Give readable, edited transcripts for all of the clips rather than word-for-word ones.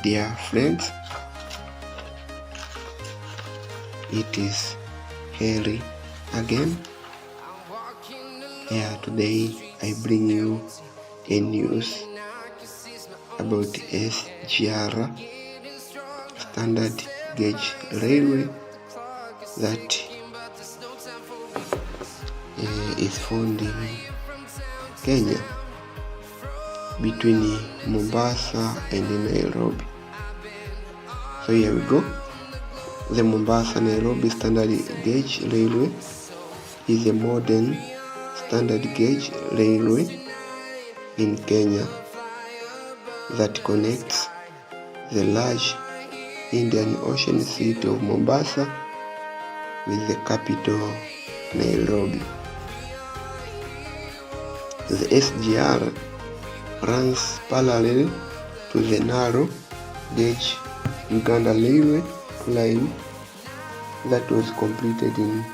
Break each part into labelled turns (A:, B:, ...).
A: dear friends, it is Harry again. Today I bring you a news about SGR, Standard Gauge Railway, that is found in Kenya between Mombasa and Nairobi. So here we go. The Mombasa-Nairobi Standard Gauge Railway is a modern standard gauge railway in Kenya that connects the large Indian Ocean city of Mombasa with the capital Nairobi. The SGR runs parallel to the narrow gauge Uganda Railway line that was completed in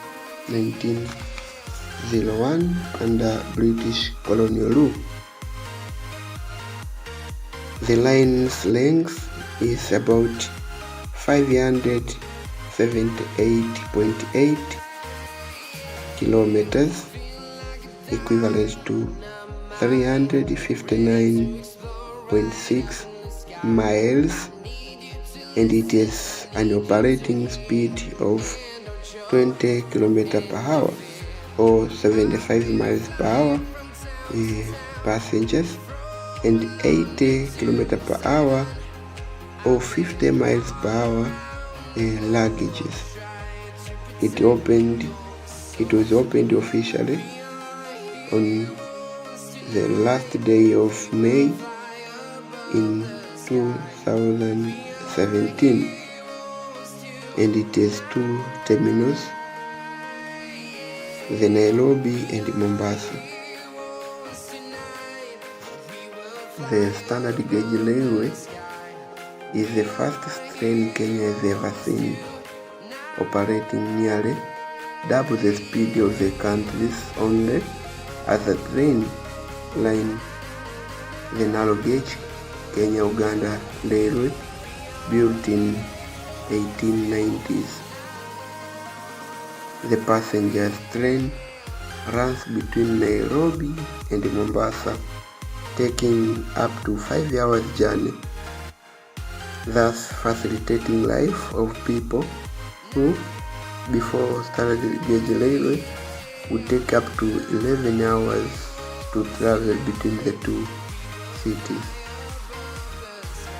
A: 1901 under British colonial rule. The line's length is about 578.8 kilometers, equivalent to 359.6 miles, and it has an operating speed of 20 km per hour or 75 miles per hour passengers, and 80 km per hour or 50 miles per hour luggages. It was opened officially on the last day of May in 2017, and it has two terminals, the Nairobi and Mombasa. The standard gauge railway is the fastest train Kenya has ever seen, operating nearly double the speed of the country's only other train line, the narrow gauge Kenya-Uganda Railway, built in 1890s. The passenger train runs between Nairobi and Mombasa, taking up to 5 hours journey, thus facilitating life of people who, before standard gauge railway, would take up to 11 hours to travel between the two cities.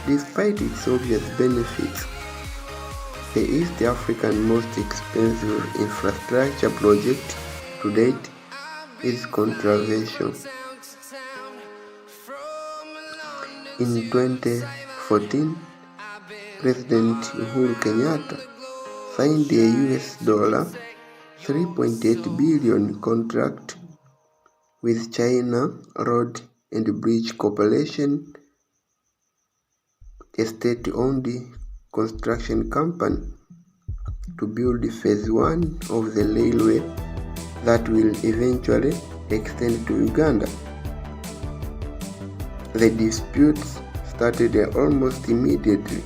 A: Despite its obvious benefits, the East African most expensive infrastructure project to date is controversial. In 2014, President Uhuru Kenyatta signed a $3.8 billion contract with China Road and Bridge Corporation, a state-owned construction company, to build phase 1 of the railway that will eventually extend to Uganda. The disputes started almost immediately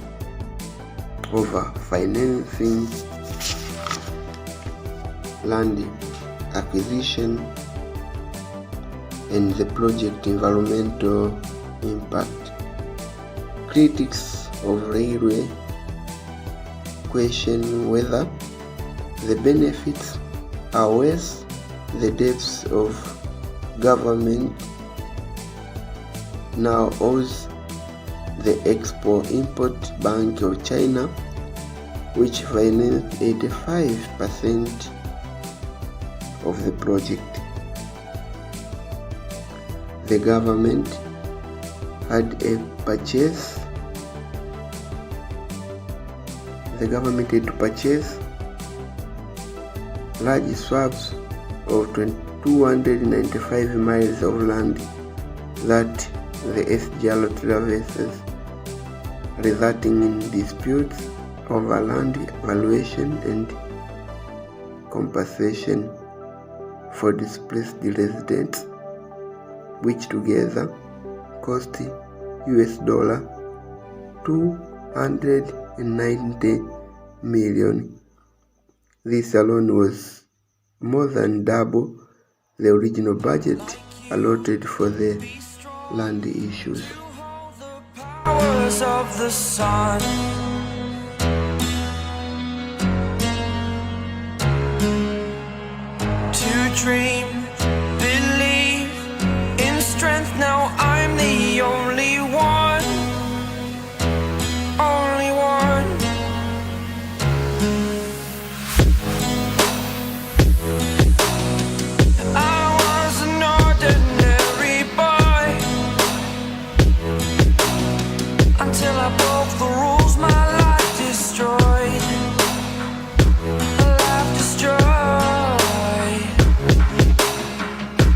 A: over financing, land acquisition, and the project environmental impact. Critics of railway question whether the benefits outweigh the debts of government now owes the Export-Import Bank of China, which financed 85% of the project. The government had to purchase large swaths of 295 miles of land that the SGR traverses, resulting in disputes over land valuation and compensation for displaced residents, which together cost $2 190 million. This alone was more than double the original budget allotted for the land issues.
B: Of the sun, to dream, believe in strength. Now I'm the only one, only one. I was an ordinary boy until I broke the rules. My life destroyed, life destroyed.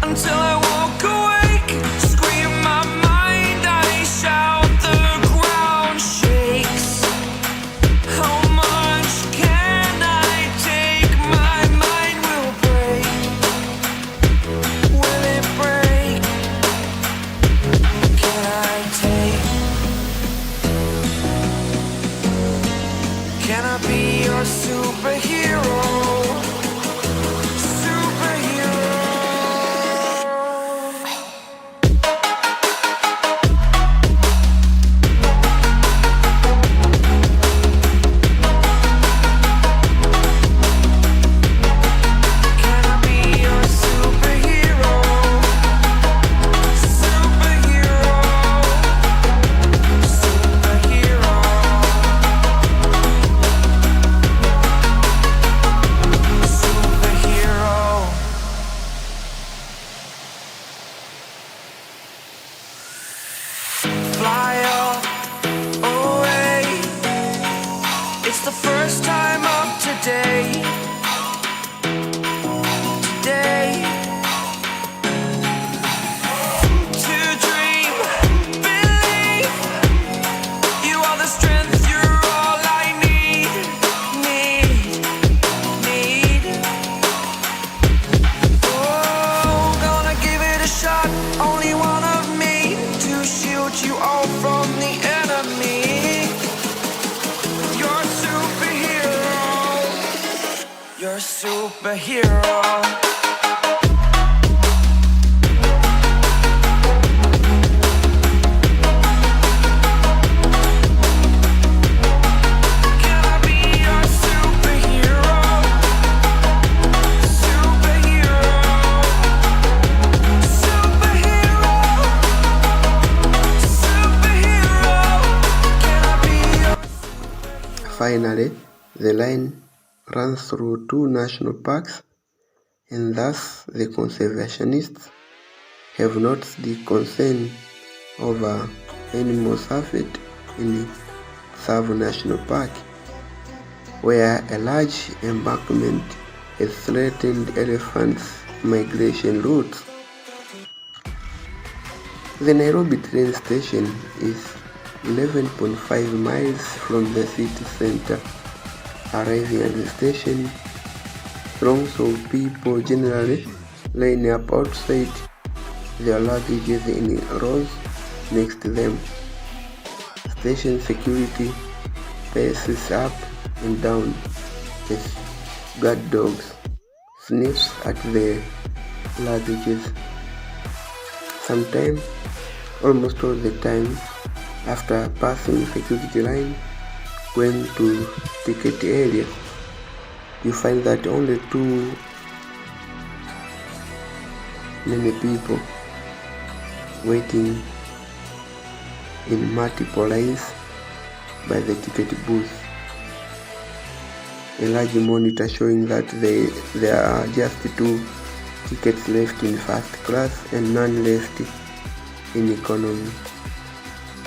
B: Until I woke awake, scream my mind, I shout, the ground shakes. How much can I take? My mind will break. Will it break? Can I take? Can I be your superhero? Superhero. Can I be your superhero? Superhero. Superhero. Superhero. Fly away. It's the first time of today. Today. To dream, believe. You are the strength, you're all I need. Need. Oh, gonna give it a shot. Only one of me to shield you all from the enemy. You're a superhero. You're a superhero. Can I be your superhero? Superhero. Superhero. Superhero. Can I be your
A: Finally, the line runs through two national parks, and thus the conservationists have noticed the concern over animal safety in Tsavo National Park, where a large embankment has threatened elephants' migration routes. The Nairobi train station is 11.5 miles from the city center. Arriving at the station, throngs of people generally line up outside, their luggages in rows next to them. Station security paces up and down as guard dogs sniffs at the luggages. Sometimes, almost all the time, after passing security line, going to ticket area, you find that only too many people waiting in multiple lines by the ticket booth. A large monitor showing that there are just 2 tickets left in first class and none left in economy.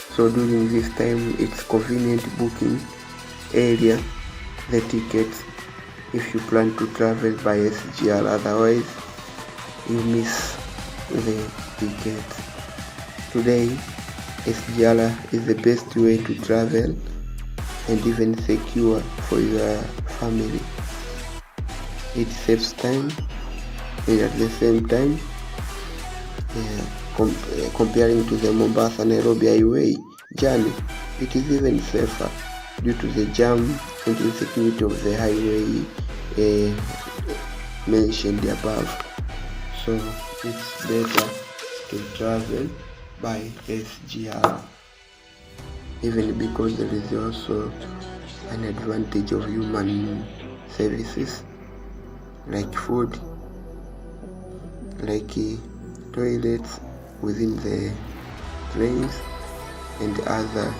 A: So during this time, it's convenient booking area the tickets if you plan to travel by SGR, otherwise you miss the tickets. Today, SGR is the best way to travel and even secure for your family. It saves time, and at the same time, comparing to the Mombasa Nairobi Railway journey, It is even safer due to the jam and insecurity of the highway mentioned above. So it's better to travel by SGR, even because there is also an advantage of human services like food, like toilets within the trains and other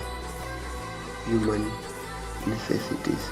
A: human necessities.